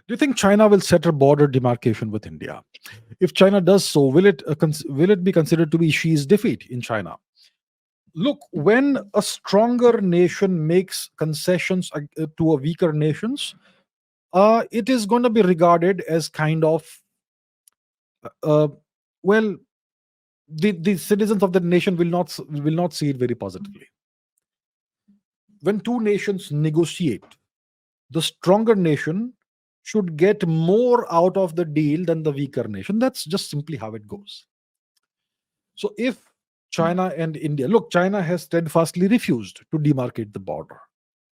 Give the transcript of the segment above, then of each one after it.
Do you think China will set a border demarcation with India? If China does so, will it be considered to be Xi's defeat in China? Look, when a stronger nation makes concessions to a weaker nations, it is going to be regarded as kind of uh, well, the citizens of the nation will not see it very positively. When two nations negotiate, the stronger nation should get more out of the deal than the weaker nation. That's just simply how it goes. So if China and India, look, China has steadfastly refused to demarcate the border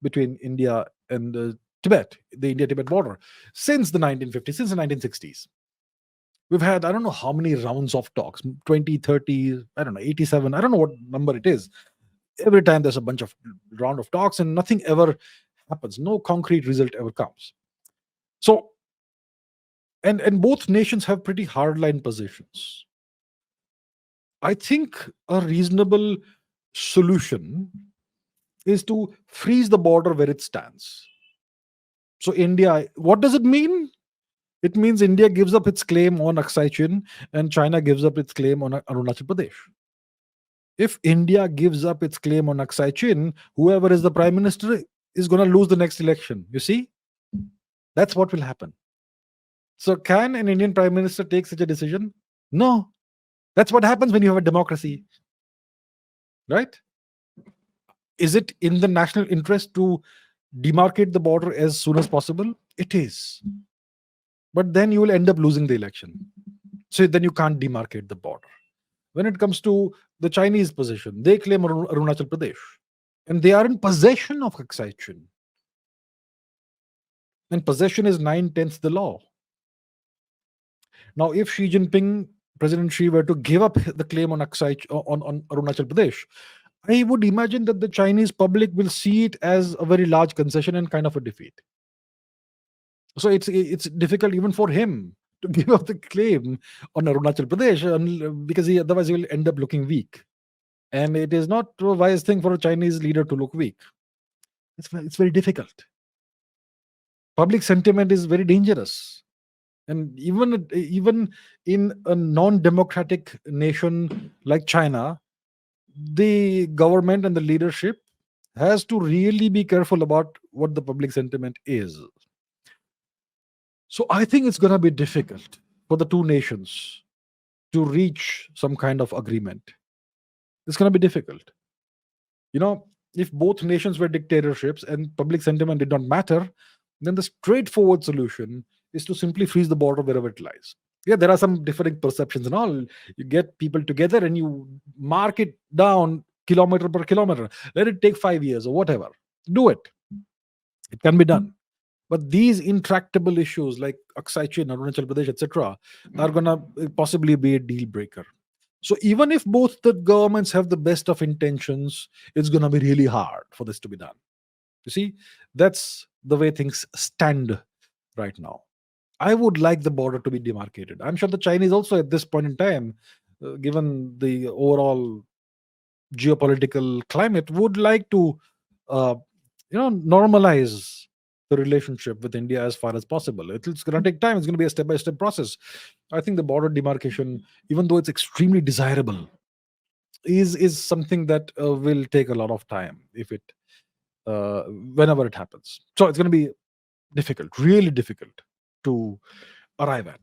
between India and Tibet, the India-Tibet border, since the 1950s, since the 1960s. We've had, I don't know how many rounds of talks, 20, 30, I don't know, 87, I don't know what number it is. Every time there's a bunch of round of talks and nothing ever happens. No concrete result ever comes. So, and both nations have pretty hardline positions. I think a reasonable solution is to freeze the border where it stands. So, India, what does it mean? It means India gives up its claim on Aksai Chin and China gives up its claim on Arunachal Pradesh. If India gives up its claim on Aksai Chin, whoever is the prime minister is going to lose the next election. You see? That's what will happen. So, can an Indian prime minister take such a decision? No. That's what happens when you have a democracy, right? Is it in the national interest to demarcate the border as soon as possible? It is. But then you will end up losing the election. So then you can't demarcate the border. When it comes to the Chinese position, they claim Arunachal Pradesh. And they are in possession of Aksai Chin. And possession is 9/10 the law. Now, if Xi Jinping, President Xi, were to give up the claim on on Arunachal Pradesh, I would imagine that the Chinese public will see it as a very large concession and kind of a defeat. So it's difficult even for him to give up the claim on Arunachal Pradesh, because otherwise he will end up looking weak. And it is not a wise thing for a Chinese leader to look weak. It's very difficult. Public sentiment is very dangerous. And even in a non-democratic nation like China, the government and the leadership has to really be careful about what the public sentiment is. So I think it's going to be difficult for the two nations to reach some kind of agreement. It's going to be difficult. If both nations were dictatorships and public sentiment did not matter, then the straightforward solution is to simply freeze the border wherever it lies. Yeah, there are some differing perceptions and all. You get people together and you mark it down kilometer per kilometer. Let it take 5 years or whatever. Do it. It can be done. But these intractable issues like Aksai Chin, Arunachal Pradesh, etc., are going to possibly be a deal breaker. So even if both the governments have the best of intentions, it's going to be really hard for this to be done. You see, that's the way things stand right now. I would like the border to be demarcated. I'm sure the Chinese also at this point in time, given the overall geopolitical climate, would like to, normalize the relationship with India as far as possible. It's going to take time. It's going to be a step-by-step process. I think the border demarcation, even though it's extremely desirable, is something that will take a lot of time whenever it happens. So it's going to be difficult, really difficult to arrive at.